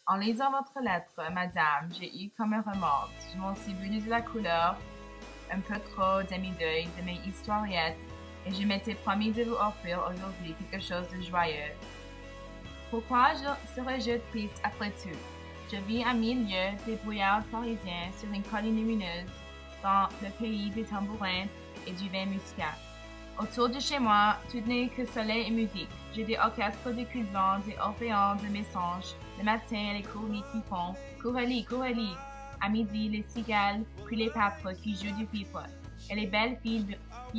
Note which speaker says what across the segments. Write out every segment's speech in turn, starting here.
Speaker 1: En lisant votre lettre, madame, j'ai eu comme un remords. Je m'en suis voulu de la couleur, un peu trop demi-deuil de mes historiettes, et je m'étais promis de vous offrir aujourd'hui quelque chose de joyeux. Pourquoi serais-je triste après tout? Je vis à 1000 lieues des brouillards parisiens sur une colline lumineuse, dans le pays des tambourins et du vin muscat. Autour de chez moi, tout n'est que soleil et musique. J'ai des orchestres de culvents, des orphéans de mensonges. Le matin, les courlis qui font « Coureli, coureli !» À midi, les cigales, puis les pâtres qui jouent du pipe. Et les belles filles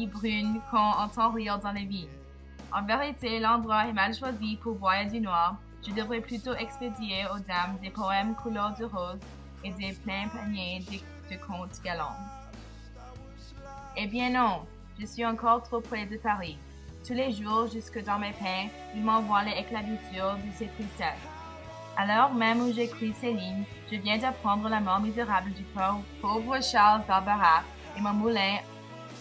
Speaker 1: brunes qu'on entend rire dans les vignes. En vérité, l'endroit est mal choisi pour boire du noir. Je devrais plutôt expédier aux dames des poèmes couleur de rose et des pleins paniers de contes galants. Eh bien non, je suis encore trop près de Paris. Tous les jours, jusque dans mes pains, il m'envoie les éclaboussures de ses tristesses. À l'heure même où j'écris ces lignes, je viens d'apprendre la mort misérable du pauvre Charles Barbara, et mon moulin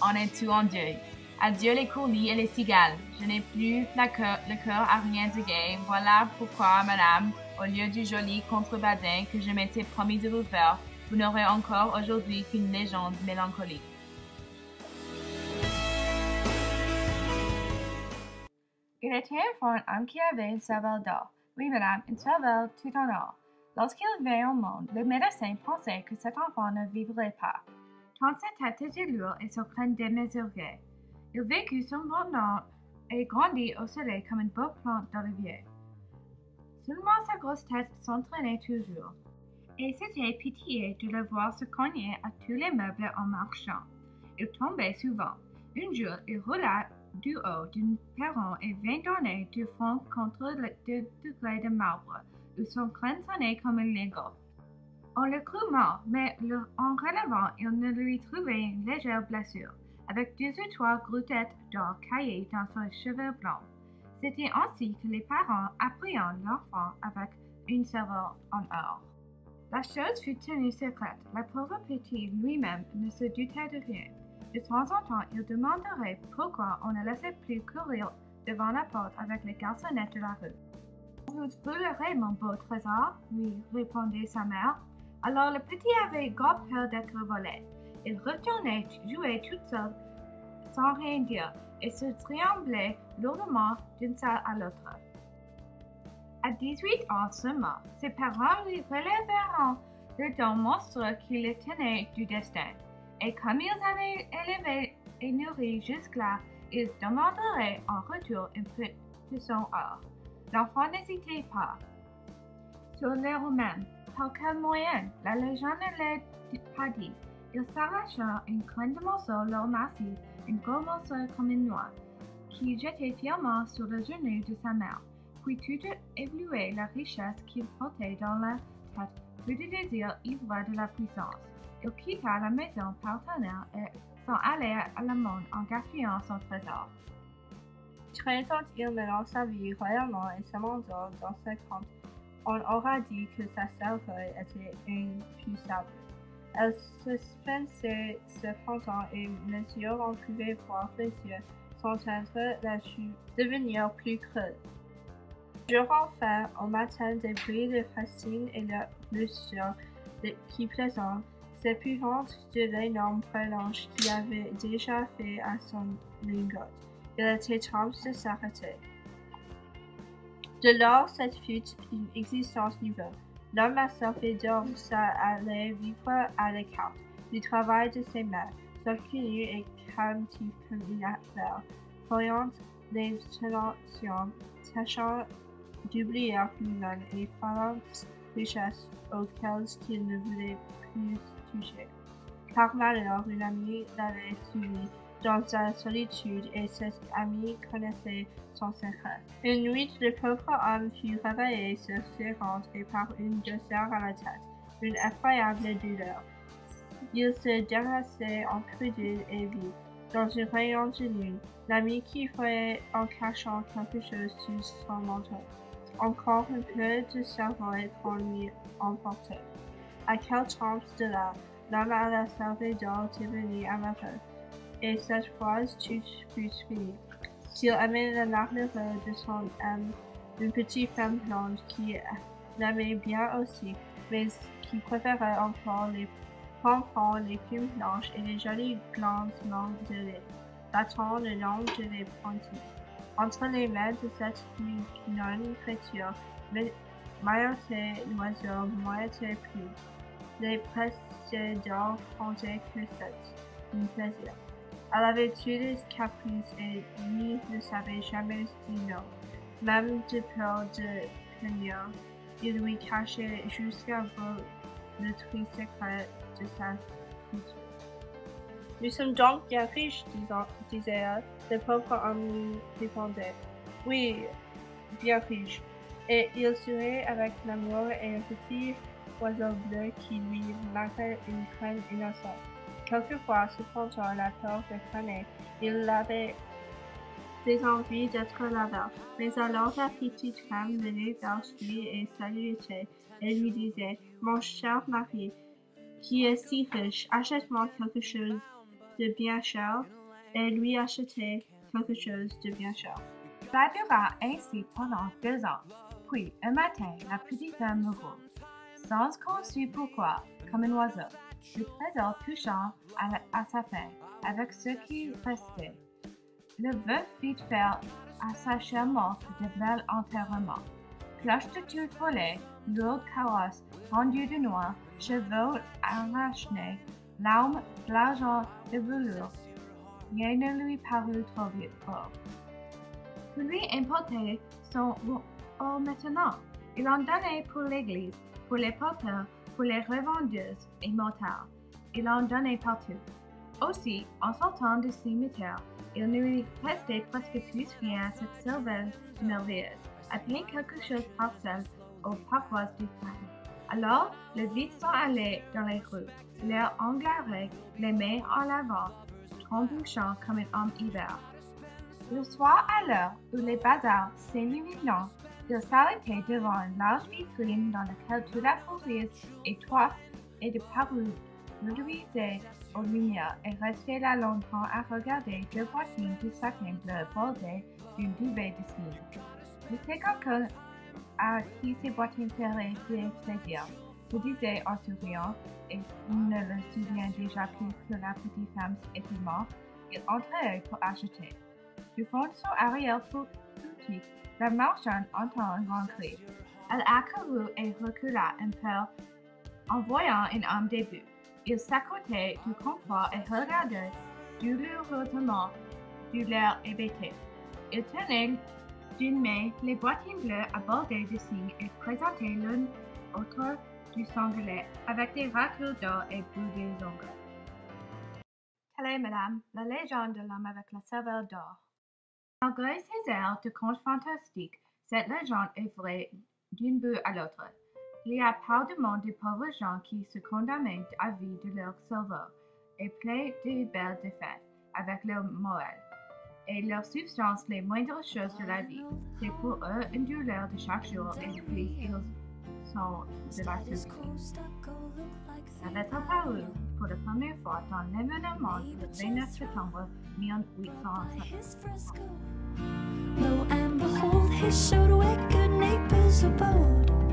Speaker 1: en est tout en deuil. Adieu les courlis et les cigales. Je n'ai plus le cœur à rien de gai. Voilà pourquoi, madame, au lieu du joli contrebadin que je m'étais promis de vous faire, vous n'aurez encore aujourd'hui qu'une légende mélancolique.
Speaker 2: Il était un fort homme qui avait une cervelle d'or. Oui, madame, une cervelle tout en or. Lorsqu'il vint au monde, le médecin pensait que cet enfant ne vivrait pas, tant sa tête était lourde et son crâne démesuré. Il vécut son bon nom et grandit au soleil comme une beau plante d'olivier. Seulement sa grosse tête s'entraînait toujours, et c'était pitié de le voir se cogner à tous les meubles en marchant. Il tombait souvent. Un jour, il roula du haut d'un perron et vint donner du front contre le 2 degrés de marbre, où son crâne sonnait comme un lingot. On le crut mort, mais en relevant, il ne lui trouvait une légère blessure, avec 2 ou 3 gouttelettes d'or caillées dans ses cheveux blancs. C'était ainsi que les parents apprirent l'enfant avec une cervelle en or. La chose fut tenue secrète. La pauvre petit lui-même ne se doutait de rien. De temps en temps, il demanderait pourquoi on ne laissait plus courir devant la porte avec les garçonnettes de la rue. Vous brûlerez mon beau trésor, lui répondait sa mère. Alors le petit avait grand peur d'être volé. Il retournait jouer tout seul sans rien dire et se triamblait lourdement d'une salle à l'autre. À 18 ans seulement, ses parents lui relèveront le don monstrueux qui le tenait du destin. Et comme ils avaient élevé et nourri jusque-là, ils demanderaient en retour un peu de son or. L'enfant n'hésitait pas. Sur l'heure même, par quel moyen, la légende ne l'est pas dit. Il s'arracha une grande morceau d'or massif, un gros morceau comme une noix, qu'il jetait fièrement sur le genou de sa mère. Puis tout évaluait la richesse qu'il portait dans la tête, plus de désir ivre de la puissance. Il quitta la maison partenaire et s'en alla à la monde en gaspillant son trésor.
Speaker 3: Très tôt, il mena sa vie royalement et s'amanda dans ses comptes. On aura dit que sa cervelle était impuissable. Elle suspensait cependant et mes yeux en pouvaient voir les yeux s'entendre la joue devenir plus creuse. Jour enfin, au matin, des bruits de fascine et la blessure qui plaisantent, s'épouvante de l'énorme prolonge qui avait déjà fait à son lingot. Il était temps de s'arrêter. De lors, cette fut une existence nouvelle. L'homme à Salvador allait vivre à l'écart du travail de ses mains, obtenu et craintif comme une affaire, voyant les tensions, tâchant d'oublier lui-même les phalanges richesses auxquelles il ne voulait plus toucher. Par malheur, une amie l'avait suivi dans sa solitude et cet ami connaissait son secret. Une nuit, le pauvre homme fut réveillé sur ses rentes et par une douleur à la tête, une effroyable douleur. Il se délaissait incrédule et vit, dans un rayon de lune, l'ami qui voyait en cachant quelque chose sous son manteau. Encore un peu de cerveau qu'on lui emportait. À quel temps de là, l'homme à la Salvador devenu amoureux, et cette phrase tout fut fini. S'il aimait le malheureux de son âme, une petite femme blonde qui l'aimaient bien aussi, mais qui préféraient encore les pompons, les plumes blanches et les jolies glancements de lait, battant le long de les pointillés. Entre les mains de cette mignonne créature, moitié l'oiseau, moitié plume. Les précédents pensaient que c'était un plaisir. Elle avait tous les caprices et lui ne savait jamais dire non. Même de peur de punir, il lui cachait jusqu'à bout le triste secret de sa culture. Nous sommes donc bien riches, disait-elle. Le pauvre homme répondait. Oui, bien riches. Et il sourit avec l'amour et un petit oiseau bleu qui lui manquait une crème innocente. Quelquefois, cependant, la peur le prenait. Il avait des envies d'être laveur. Mais alors la petite femme venait vers lui et saluait et lui disait « Mon cher mari, qui est si riche, achète-moi quelque chose de bien cher. » Et lui achetait quelque chose de bien cher.
Speaker 2: Ça dura ainsi pendant 2 ans. Puis, un matin, la petite femme mourut, sans qu'on sût pourquoi, comme un oiseau. Le trésor touchant à sa fin, avec ce qui restait. Le veuf fit faire à sa chère morte de bel enterrement. Cloche de tulle follet, lourde carrosse, tendue de noix, chevaux arrachés, larmes, de l'argent, de velours. Rien ne lui parut trop vite pour lui importait son or maintenant. Il en donnait pour l'église, pour les paupers, pour les revendeuses et mortels. Il en donnait partout. Aussi, en sortant du cimetière, il ne lui restait presque plus rien à cette cervelle merveilleuse, à peine quelque chose partiel aux parois du pain. Alors, le vide s'en allait dans les rues, l'air englaré, les mains en avant, trébuchant comme un homme hiver. Le soir, à l'heure où les bazars s'illuminant, il s'arrêtait devant une large vitrine dans laquelle toute la fourrure étroite et de parure reluisait aux lumières et restait là longtemps à regarder 2 bottines de satin bleu bordées d'une duvet de cygne. C'était quelqu'un à qui ces bottines feraient plaisir, se disait en souriant, et ne le souvient déjà plus que la petite femme était morte. Il entrait pour acheter. Du fond de son arrière-boutique, la marchande entend un grand cri. Elle accourut et recula un peu en voyant un homme debout. Il s'accotait du comptoir et regardait douloureusement du l'air hébété. Il tenait d'une main les bottines bleues à bordées de cygne et présentait l'une autour du sanglier avec des raclures d'or et bout des ongles. Telle est, madame, la légende de l'homme avec la cervelle d'or. Malgré ses airs de conte fantastique, cette légende est vraie d'un bout à l'autre. Il y a pardon de pauvres gens qui se condamnent à vie de leur cerveau et plein de belles défaites avec leur morale et leur substance les moindres choses de la vie. C'est pour eux une douleur de chaque jour et puis ils sont de la survie. La lettre parut pour la première fois dans l'événement du 29 septembre 1850.
Speaker 4: Lo and behold, he showed where good neighbors abode.